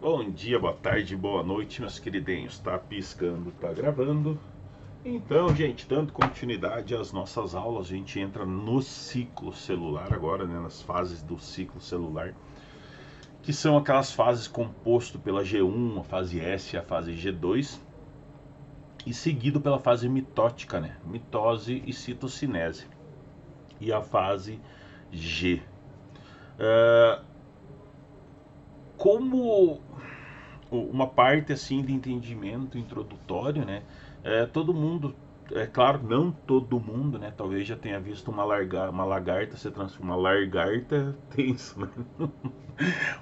Bom dia, boa tarde, boa noite, meus queridinhos. Tá piscando, tá gravando. Então, gente, dando continuidade às nossas aulas, a gente entra no ciclo celular agora, né, nas fases do ciclo celular, que são aquelas fases composto pela G1, a fase S e a fase G2, e seguido pela fase mitótica, né, mitose e citocinese, e a fase G. Como uma parte assim de entendimento introdutório, né? Todo mundo, é claro, não todo mundo, né? Talvez já tenha visto uma lagarta se transformar. Uma lagarta tem isso, né?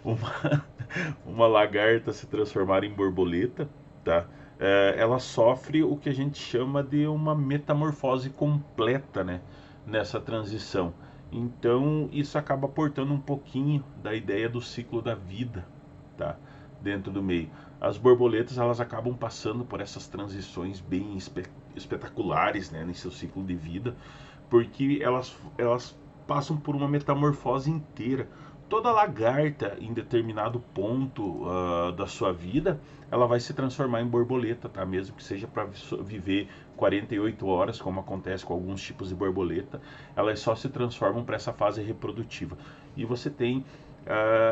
uma, uma lagarta se transformar em borboleta, tá? Ela sofre o que a gente chama de uma metamorfose completa, né? Nessa transição. Então isso acaba aportando um pouquinho da ideia do ciclo da vida, tá? Dentro do meio. As borboletas elas acabam passando por essas transições bem espetaculares, né, em seu ciclo de vida, porque elas passam por uma metamorfose inteira. Toda lagarta, em determinado ponto da sua vida, ela vai se transformar em borboleta, tá? Mesmo que seja para viver 48 horas, como acontece com alguns tipos de borboleta, elas só se transformam para essa fase reprodutiva. E você tem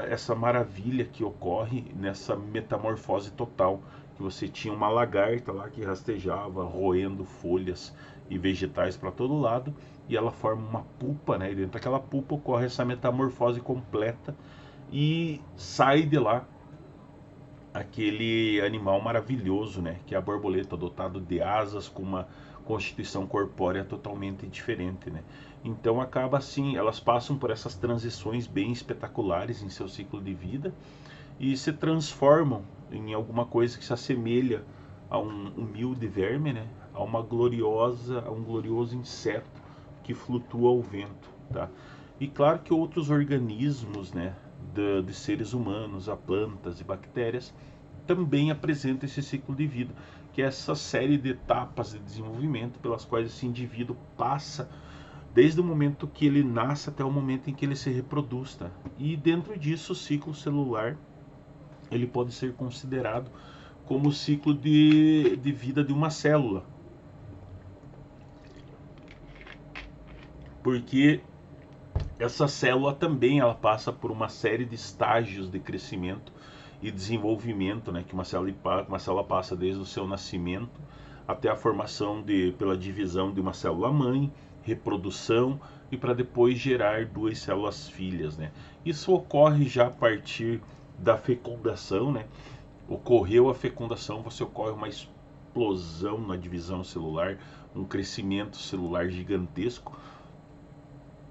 essa maravilha que ocorre nessa metamorfose total, que você tinha uma lagarta lá que rastejava, roendo folhas e vegetais para todo lado, e ela forma uma pupa, né? E dentro daquela pupa ocorre essa metamorfose completa e sai de lá aquele animal maravilhoso, né? Que é a borboleta, dotado de asas com uma constituição corpórea totalmente diferente, né? Então acaba assim, elas passam por essas transições bem espetaculares em seu ciclo de vida e se transformam em alguma coisa que se assemelha a um humilde verme, né? A um glorioso inseto que flutua ao vento, tá? E claro que outros organismos, né, de seres humanos, a plantas e bactérias, também apresentam esse ciclo de vida, que é essa série de etapas de desenvolvimento pelas quais esse indivíduo passa desde o momento que ele nasce até o momento em que ele se reproduz, tá? E dentro disso, o ciclo celular ele pode ser considerado como o ciclo de vida de uma célula, porque essa célula também ela passa por uma série de estágios de crescimento e desenvolvimento, né, que uma célula passa desde o seu nascimento até a formação pela divisão de uma célula mãe, reprodução e para depois gerar duas células filhas, né? Isso ocorre já a partir da fecundação, né? Ocorreu a fecundação, você ocorre uma explosão na divisão celular, um crescimento celular gigantesco,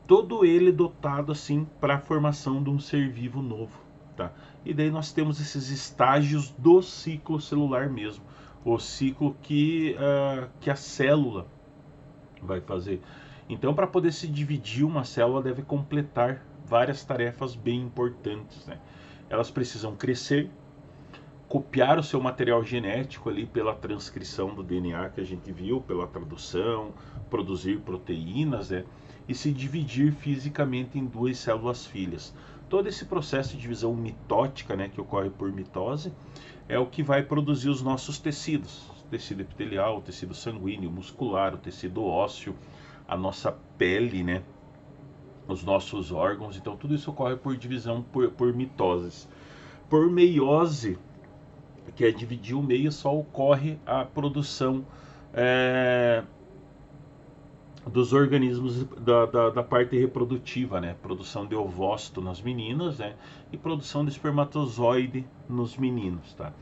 todo ele dotado assim para a formação de um ser vivo novo, tá? E daí nós temos esses estágios do ciclo celular mesmo, o ciclo que a célula vai fazer. Então, para poder se dividir, uma célula deve completar várias tarefas bem importantes, né? Elas precisam crescer, copiar o seu material genético ali pela transcrição do DNA que a gente viu, pela tradução, produzir proteínas, né? E se dividir fisicamente em duas células filhas. Todo esse processo de divisão mitótica, né, que ocorre por mitose, é o que vai produzir os nossos tecidos. Tecido epitelial, tecido sanguíneo, muscular, o tecido ósseo, a nossa pele, né, os nossos órgãos. Então tudo isso ocorre por divisão por mitoses. Por meiose, que é dividir o meio, só ocorre a produção é, dos organismos da parte reprodutiva, né? Produção de ovócito nas meninas, né? E produção de espermatozoide nos meninos, tá?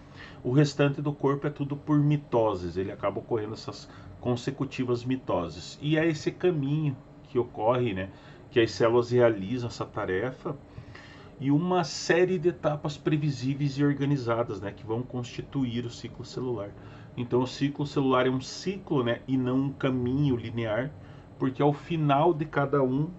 O restante do corpo é tudo por mitoses, ele acaba ocorrendo essas consecutivas mitoses. E é esse caminho que ocorre, né? Que as células realizam essa tarefa e uma série de etapas previsíveis e organizadas, né, que vão constituir o ciclo celular. Então, o ciclo celular é um ciclo, né, e não um caminho linear, porque ao final de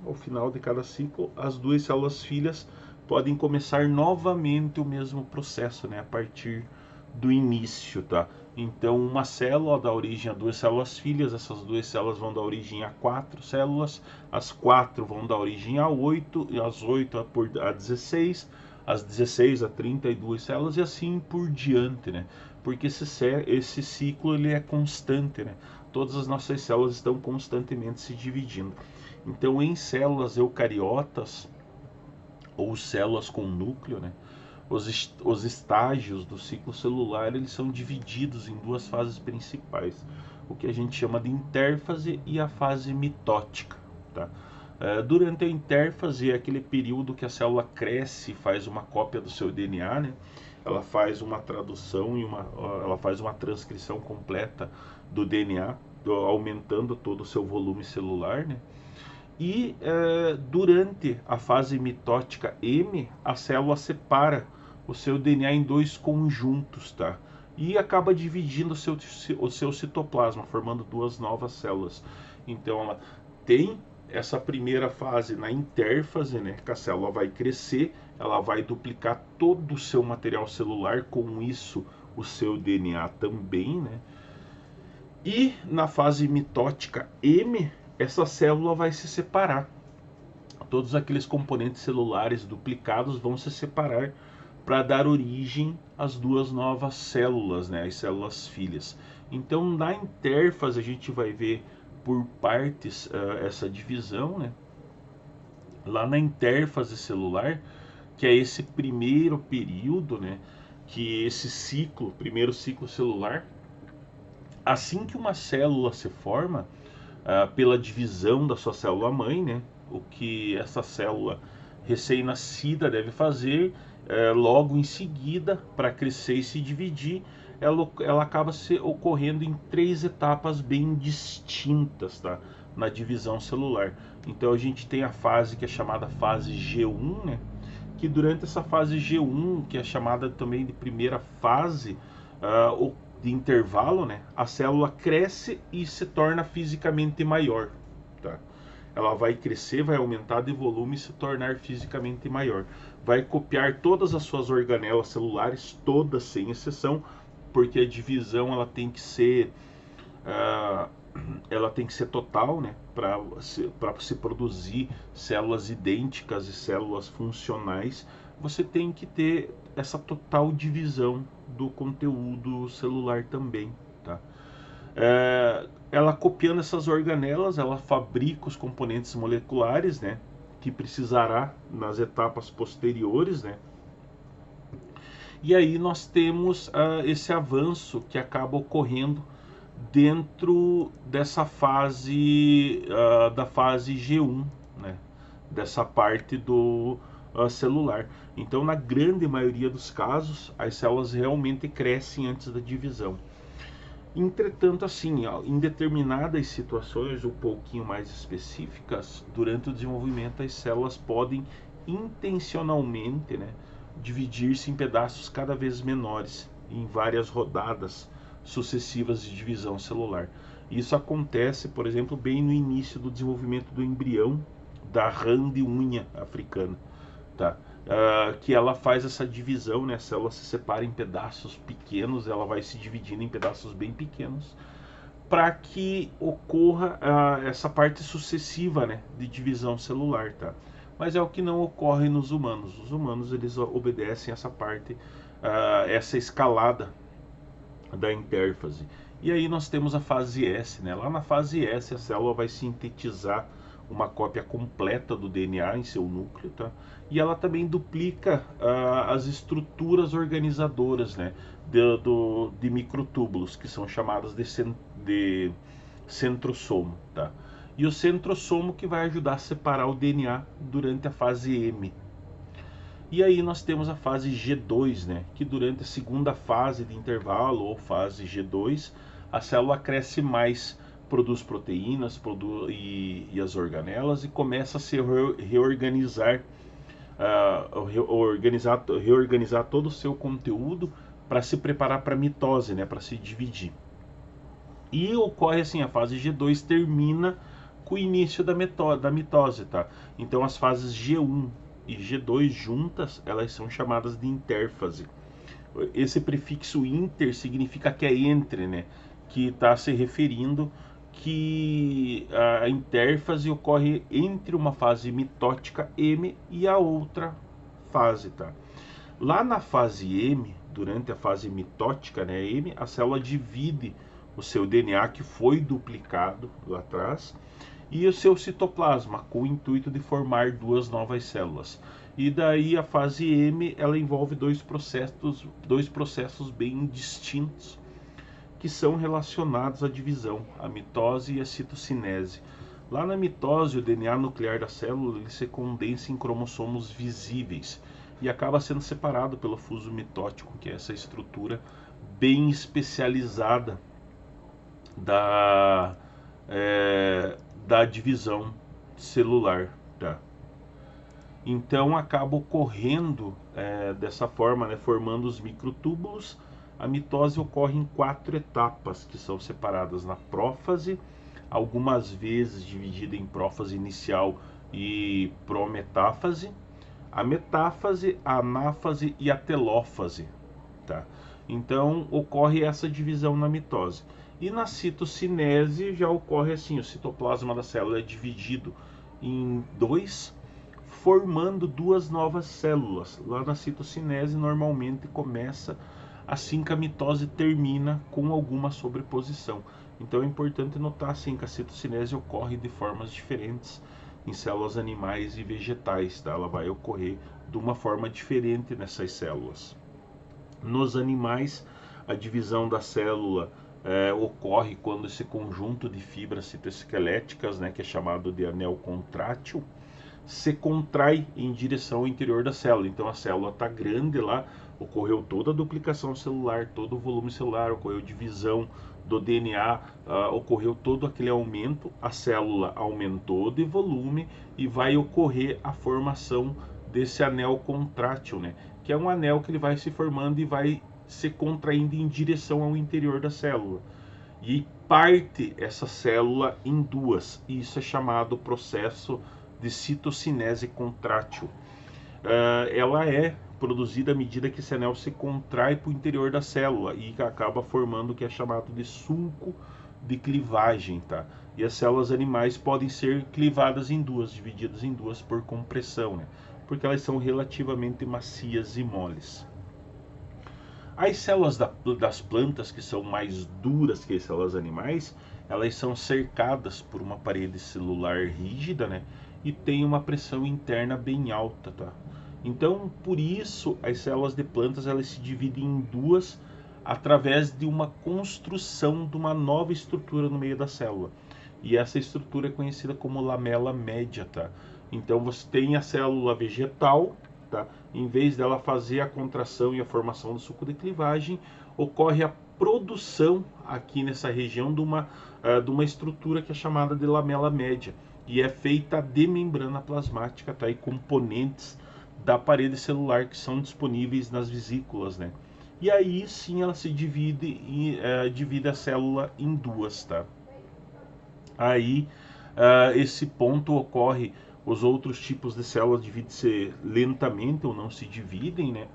ao final de cada ciclo, as duas células filhas podem começar novamente o mesmo processo, né, a partir do início, tá? Então, uma célula dá origem a duas células filhas, essas duas células vão dar origem a quatro células, as quatro vão dar origem a 8, e as 8 a 16, as 16 a 32 células e assim por diante, né? Porque esse ciclo ele é constante, né? Todas as nossas células estão constantemente se dividindo. Então, em células eucariotas ou células com núcleo, né? Os estágios do ciclo celular eles são divididos em duas fases principais, o que a gente chama de intérfase e a fase mitótica, tá? Durante a intérfase é aquele período que a célula cresce e faz uma cópia do seu DNA, né? Ela faz uma tradução e ela faz uma transcrição completa do DNA, aumentando todo o seu volume celular, né? E durante a fase mitótica M, a célula separa o seu DNA em dois conjuntos, tá? E acaba dividindo o seu citoplasma, formando duas novas células. Então ela tem essa primeira fase na intérfase, né? Que a célula vai crescer, ela vai duplicar todo o seu material celular, com isso o seu DNA também, né? E na fase mitótica M, essa célula vai se separar. Todos aqueles componentes celulares duplicados vão se separar para dar origem às duas novas células, né, as células filhas. Então, na intérfase, a gente vai ver por partes essa divisão, né? Lá na intérfase celular, que é esse primeiro período, né, que esse ciclo, primeiro ciclo celular, assim que uma célula se forma, pela divisão da sua célula-mãe, né? O que essa célula recém-nascida deve fazer, logo em seguida, para crescer e se dividir, ela acaba ocorrendo em três etapas bem distintas, tá? Na divisão celular. Então a gente tem a fase que é chamada fase G1, né? Que durante essa fase G1, que é chamada também de primeira fase, de intervalo, né, a célula cresce e se torna fisicamente maior, tá? Ela vai crescer, vai aumentar de volume e se tornar fisicamente maior. Vai copiar todas as suas organelas celulares, todas sem exceção, porque a divisão ela tem que ser total, né, para se produzir células idênticas e células funcionais. Você tem que ter essa total divisão do conteúdo celular também, tá? Ela copiando essas organelas, ela fabrica os componentes moleculares, né, que precisará nas etapas posteriores, né? E aí nós temos esse avanço que acaba ocorrendo dentro dessa fase, da fase G1, né? Dessa parte do celular. Então, na grande maioria dos casos, as células realmente crescem antes da divisão. Entretanto, assim, em determinadas situações um pouquinho mais específicas, durante o desenvolvimento, as células podem intencionalmente, né, dividir-se em pedaços cada vez menores, em várias rodadas sucessivas de divisão celular. Isso acontece, por exemplo, bem no início do desenvolvimento do embrião da rã de unha africana, tá? Que ela faz essa divisão, né? A célula se separa em pedaços pequenos, ela vai se dividindo em pedaços bem pequenos, para que ocorra essa parte sucessiva, né, de divisão celular, tá? Mas é o que não ocorre nos humanos. Os humanos eles obedecem essa parte, essa escalada da intérfase. E aí nós temos a fase S, né? Lá na fase S a célula vai sintetizar uma cópia completa do DNA em seu núcleo, tá? E ela também duplica as estruturas organizadoras, né, de microtúbulos, que são chamadas de centrosomo, tá? E o centrosomo que vai ajudar a separar o DNA durante a fase M. E aí nós temos a fase G2, né, que durante a segunda fase de intervalo, ou fase G2, a célula cresce mais, produz proteínas e as organelas e começa a se reorganizar, reorganizar todo o seu conteúdo para se preparar para a mitose, né, para se dividir. E ocorre assim, a fase G2 termina com o início da mitose, tá? Então as fases G1 e G2 juntas, elas são chamadas de intérfase. Esse prefixo inter significa que é entre, né? Que está se referindo que a intérfase ocorre entre uma fase mitótica M e a outra fase, tá? Lá na fase M, durante a fase mitótica, né, M, a célula divide o seu DNA que foi duplicado lá atrás e o seu citoplasma com o intuito de formar duas novas células. E daí a fase M, ela envolve dois processos bem distintos que são relacionados à divisão, a mitose e a citocinese. Lá na mitose, o DNA nuclear da célula ele se condensa em cromossomos visíveis e acaba sendo separado pelo fuso mitótico, que é essa estrutura bem especializada da, da divisão celular. Tá? Então acaba ocorrendo dessa forma, né, formando os microtúbulos. A mitose ocorre em 4 etapas, que são separadas na prófase, algumas vezes dividida em prófase inicial e prometáfase, a metáfase, a anáfase e a telófase. Tá? Então ocorre essa divisão na mitose. E na citocinese já ocorre assim, o citoplasma da célula é dividido em dois, formando duas novas células. Lá na citocinese normalmente começa assim que a mitose termina com alguma sobreposição. Então é importante notar assim, que a citocinese ocorre de formas diferentes em células animais e vegetais. Tá? Ela vai ocorrer de uma forma diferente nessas células. Nos animais, a divisão da célula ocorre quando esse conjunto de fibras citoesqueléticas, né, que é chamado de anel contrátil, se contrai em direção ao interior da célula. Então a célula está grande lá, ocorreu toda a duplicação celular, todo o volume celular, ocorreu divisão do DNA, ocorreu todo aquele aumento, a célula aumentou de volume e vai ocorrer a formação desse anel contrátil, né? Que é um anel que ele vai se formando e vai se contraindo em direção ao interior da célula. E parte essa célula em duas, e isso é chamado processo de citocinese contrátil. Ela é produzida à medida que esse anel se contrai para o interior da célula e acaba formando o que é chamado de sulco de clivagem. Tá? E as células animais podem ser clivadas em duas, divididas em duas por compressão, né? Porque elas são relativamente macias e moles. As células das plantas, que são mais duras que as células animais, elas são cercadas por uma parede celular rígida, né? E tem uma pressão interna bem alta, tá? Então, por isso, as células de plantas elas se dividem em duas através de uma construção de uma nova estrutura no meio da célula. E essa estrutura é conhecida como lamela média, tá? Então, você tem a célula vegetal, tá? Em vez dela fazer a contração e a formação do suco de clivagem, ocorre a produção aqui nessa região de uma estrutura que é chamada de lamela média e é feita de membrana plasmática, tá? E componentes da parede celular que são disponíveis nas vesículas, né? E aí sim ela se divide divide a célula em duas, tá? Aí esse ponto ocorre. Os outros tipos de células dividem-se lentamente ou não se dividem, né?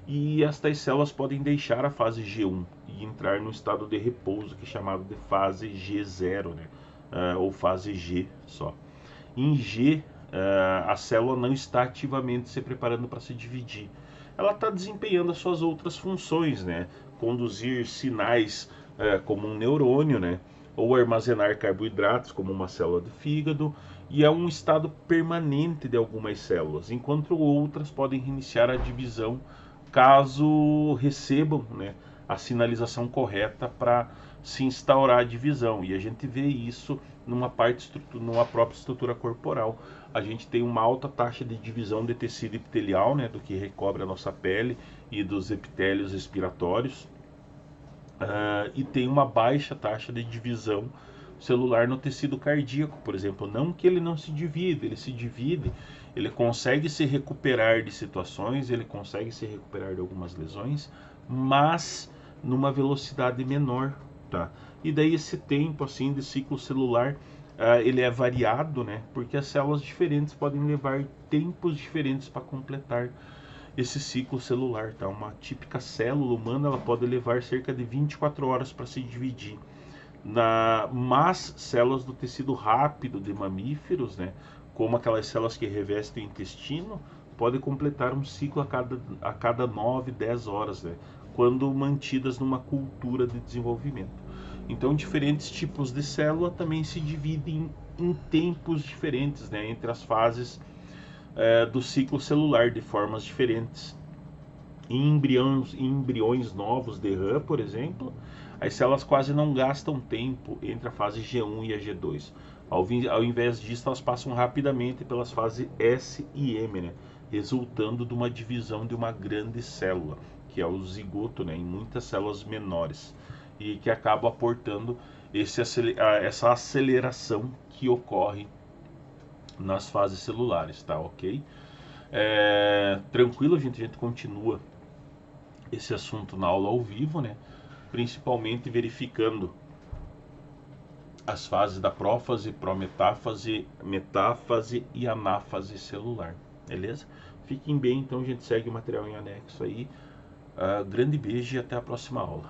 E estas células podem deixar a fase G1 e entrar no estado de repouso, que é chamado de fase G0, né? Ou fase G só. Em G, a célula não está ativamente se preparando para se dividir. Ela está desempenhando as suas outras funções, né? Conduzir sinais como um neurônio, né? Ou armazenar carboidratos como uma célula do fígado, e é um estado permanente de algumas células, enquanto outras podem reiniciar a divisão caso recebam, né, a sinalização correta para se instaurar a divisão. E a gente vê isso numa própria estrutura corporal. A gente tem uma alta taxa de divisão de tecido epitelial, né, do que recobre a nossa pele e dos epitélios respiratórios. E tem uma baixa taxa de divisão celular no tecido cardíaco, por exemplo. Não que ele não se divide, ele se divide, ele consegue se recuperar de situações, ele consegue se recuperar de algumas lesões, mas numa velocidade menor, tá? E daí esse tempo assim de ciclo celular ele é variado, né? Porque as células diferentes podem levar tempos diferentes para completar esse ciclo celular, tá? Uma típica célula humana ela pode levar cerca de 24 horas para se dividir. Mas células do tecido rápido de mamíferos, né, como aquelas células que revestem o intestino, pode completar um ciclo a cada 9, 10 horas, né? Quando mantidas numa cultura de desenvolvimento. Então, diferentes tipos de célula também se dividem em tempos diferentes, né? Entre as fases do ciclo celular, de formas diferentes. Em embriões novos de rã, por exemplo, as células quase não gastam tempo entre a fase G1 e a G2. Ao invés disso, elas passam rapidamente pelas fases S e M, né? Resultando de uma divisão de uma grande célula, que é o zigoto, né? Em muitas células menores, e que acaba aportando essa aceleração que ocorre nas fases celulares, tá ok? Tranquilo, gente, a gente continua esse assunto na aula ao vivo, né? Principalmente verificando as fases da prófase, prometáfase, metáfase e anáfase celular, beleza? Fiquem bem, então a gente segue o material em anexo aí. Grande beijo e até a próxima aula.